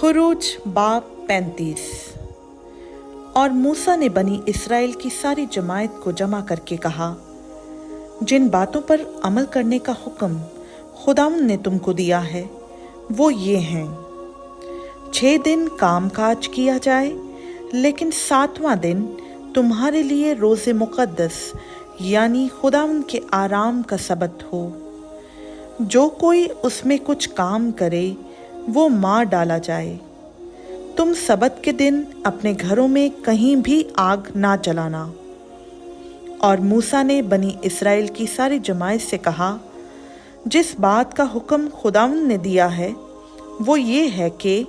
खुरूज बाब 35। और मूसा ने बनी इसराइल की सारी जमात को जमा करके कहा, जिन बातों पर अमल करने का हुक्म खुदावंद ने तुमको दिया है वो ये हैं। 6 दिन काम काज किया जाए, लेकिन 7वां दिन तुम्हारे लिए रोज़े मुक़द्दस यानी खुदावंद के आराम का सबत हो। जो कोई उसमें कुछ काम करे वो मार डाला जाए। तुम सबत के दिन अपने घरों में कहीं भी आग ना जलाना। और मूसा ने बनी इसराइल की सारी जमात से कहा, जिस बात का हुक्म खुदावंद ने दिया है वो ये है कि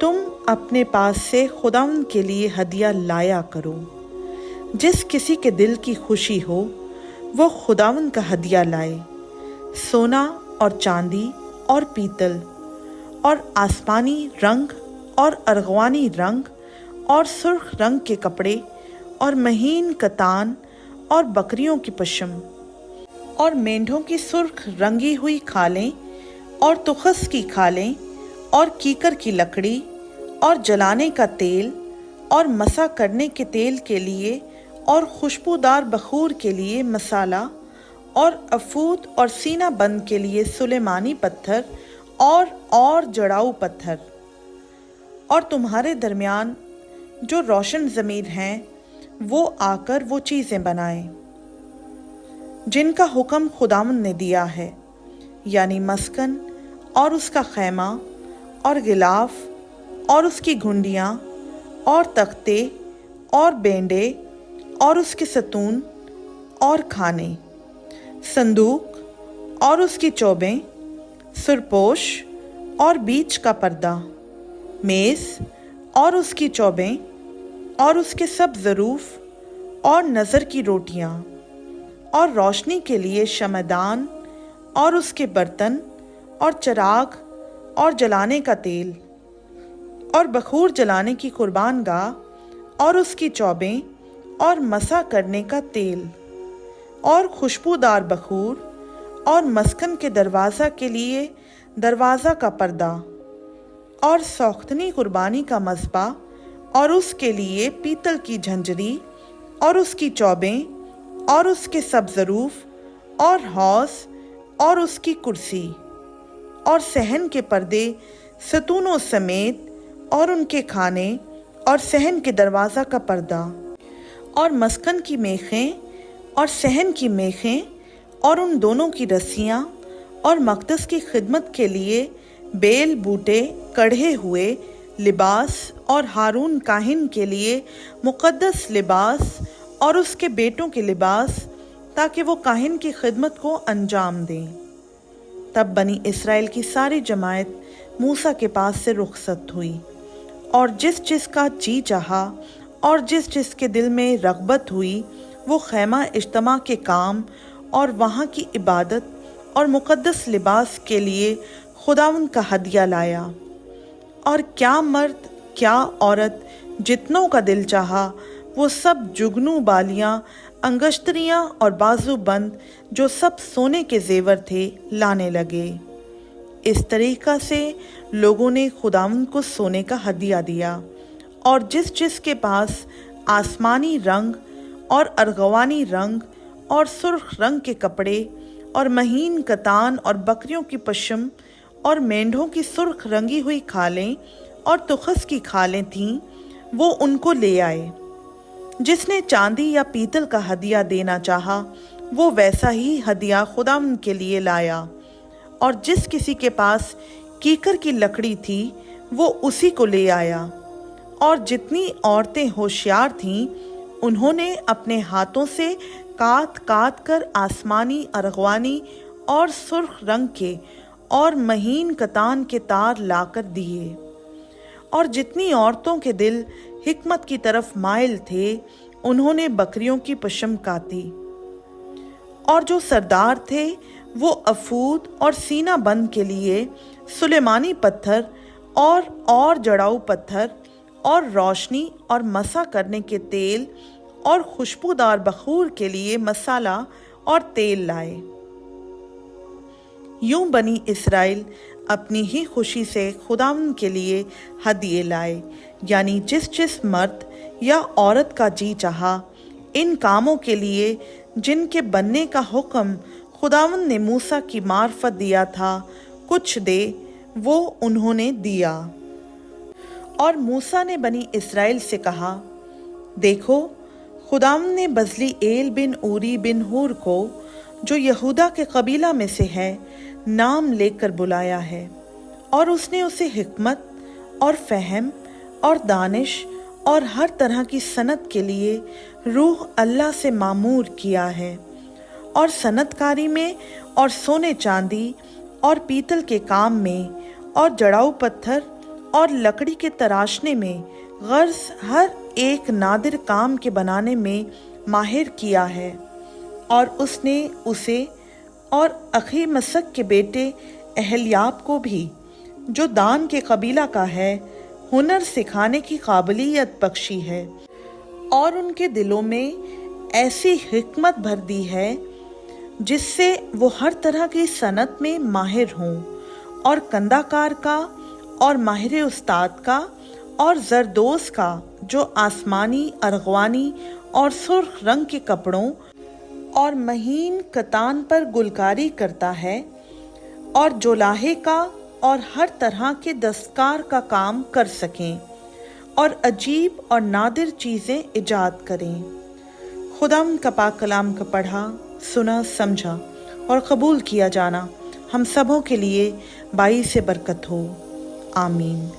तुम अपने पास से खुदावंद के लिए हदिया लाया करो। जिस किसी के दिल की खुशी हो वो खुदावंद का हदिया लाए। सोना और चांदी और पीतल और आसमानी रंग और अर्गवानी रंग और सुर्ख रंग के कपड़े और महीन कतान और बकरियों की पशम और मेंढों की सुर्ख रंगी हुई खालें और तुखस की खालें और कीकर की लकड़ी और जलाने का तेल और मसा करने के तेल के लिए और खुशबूदार बखूर के लिए मसाला और अफूद और सीना बंद के लिए सुलेमानी पत्थर और जड़ाऊ पत्थर। और तुम्हारे दरमियान जो रोशन ज़मीर हैं वो आकर वो चीज़ें बनाएं जिनका हुक्म खुदावंद ने दिया है, यानी मस्कन और उसका खैमा और गिलाफ और उसकी घुंडियाँ और तख्ते और बेंडे और उसके सतून और खाने, संदूक और उसकी चौबें, सुरपोश और बीच का पर्दा, मेज़ और उसकी चौबें और उसके सब ज़रूफ और नज़र की रोटियाँ और रोशनी के लिए शमदान और उसके बर्तन और चराग और जलाने का तेल और बखूर जलाने की कुर्बानगाह और उसकी चौबें और मसा करने का तेल और खुशबूदार बखूर और मस्कन के दरवाज़ा के लिए दरवाज़ा का पर्दा और सौख्तनी कुर्बानी का मज़बा और उसके लिए पीतल की झंझरी और उसकी चौबें और उसके सब ज़रूफ और हौज़ और उसकी कुर्सी और सहन के पर्दे सतूनों समेत और उनके खाने और सहन के दरवाज़ा का पर्दा और मस्कन की मेखें और सहन की मेखें और उन दोनों की रस्सियाँ और मक़दस की खिदमत के लिए बेल बूटे कढ़े हुए लिबास और हारून काहिन के लिए मुक़द्दस लिबास और उसके बेटों के लिबास, ताकि वो काहिन की खिदमत को अंजाम दें। तब बनी इसराइल की सारी जमात मूसा के पास से रुखसत हुई, और जिस जिस का जी चाहा और जिस जिस के दिल में रग़बत हुई वो खैमा इज्तिमा के काम और वहाँ की इबादत और मुक़द्दस लिबास के लिए खुदावंद का हदिया लाया। और क्या मर्द क्या औरत जितनों का दिल चाहा वो सब जुगनू बालियाँ, अंगश्तरियाँ और बाजू बंद जो सब सोने के जेवर थे लाने लगे। इस तरीक़ा से लोगों ने खुदावंद को सोने का हदिया दिया। और जिस जिस के पास आसमानी रंग और अर्गवानी रंग और सुर्ख रंग के कपड़े और महीन कतान और बकरियों की पशम और मेंढों की सुर्ख रंगी हुई खालें और तुखस की खालें थीं, वो उनको ले आए। जिसने चांदी या पीतल का हदिया देना चाहा वो वैसा ही हदिया खुदावंद के लिए लाया। और जिस किसी के पास कीकर की लकड़ी थी वो उसी को ले आया। और जितनी औरतें होशियार थीं उन्होंने अपने हाथों से काट काट कर आसमानी, अरगवानी और सुर्ख रंग के और महीन कतान के तार लाकर दिए। और जितनी औरतों के दिल हिकमत की तरफ माइल थे उन्होंने बकरियों की पशम काटी। और जो सरदार थे वो अफूद और सीना बंद के लिए सुलेमानी पत्थर और जड़ाऊ पत्थर और रोशनी और मसा करने के तेल और खुशबूदार बखूर के लिए मसाला और तेल लाए। यूं बनी इसराइल अपनी ही खुशी से खुदावंद के लिए हदिये लाए, यानी जिस जिस मर्द या औरत का जी चाहा इन कामों के लिए जिनके बनने का हुक्म खुदावंद ने मूसा की मार्फत दिया था कुछ दे, वो उन्होंने दिया। और मूसा ने बनी इस्राएल से कहा, देखो खुदावंद ने बजलीएल बिन ऊरी बिन हूर को, जो यहूदा के कबीला में से है, नाम लेकर बुलाया है, और उसने उसे हिकमत और फहम और दानिश और हर तरह की सनत के लिए रूह अल्लाह से मामूर किया है, और सनतकारी में और सोने चांदी और पीतल के काम में और जड़ाऊ पत्थर और लकड़ी के तराशने में गर्ज हर एक नादिर काम के बनाने में माहिर किया है। और उसने उसे और अखी मसक के बेटे अहल्याब को भी, जो दान के कबीला का है, हुनर सिखाने की काबिलियत बख्शी है, और उनके दिलों में ऐसी हिकमत भर दी है जिससे वो हर तरह की सनत में माहिर हों, और कंदाकार का और माहिर उस्ताद का और जरदोज का, जो आसमानी, अरगवानी और सुर्ख रंग के कपड़ों और महीन कतान पर गुलकारी करता है, और जो लाहे का और हर तरह के दस्तकार का काम कर सकें और अजीब और नादिर चीज़ें इजाद करें। खुदावंद का पाक कलाम का पढ़ा, सुना, समझा और कबूल किया जाना हम सबों के लिए बाई से बरकत हो। आमीन।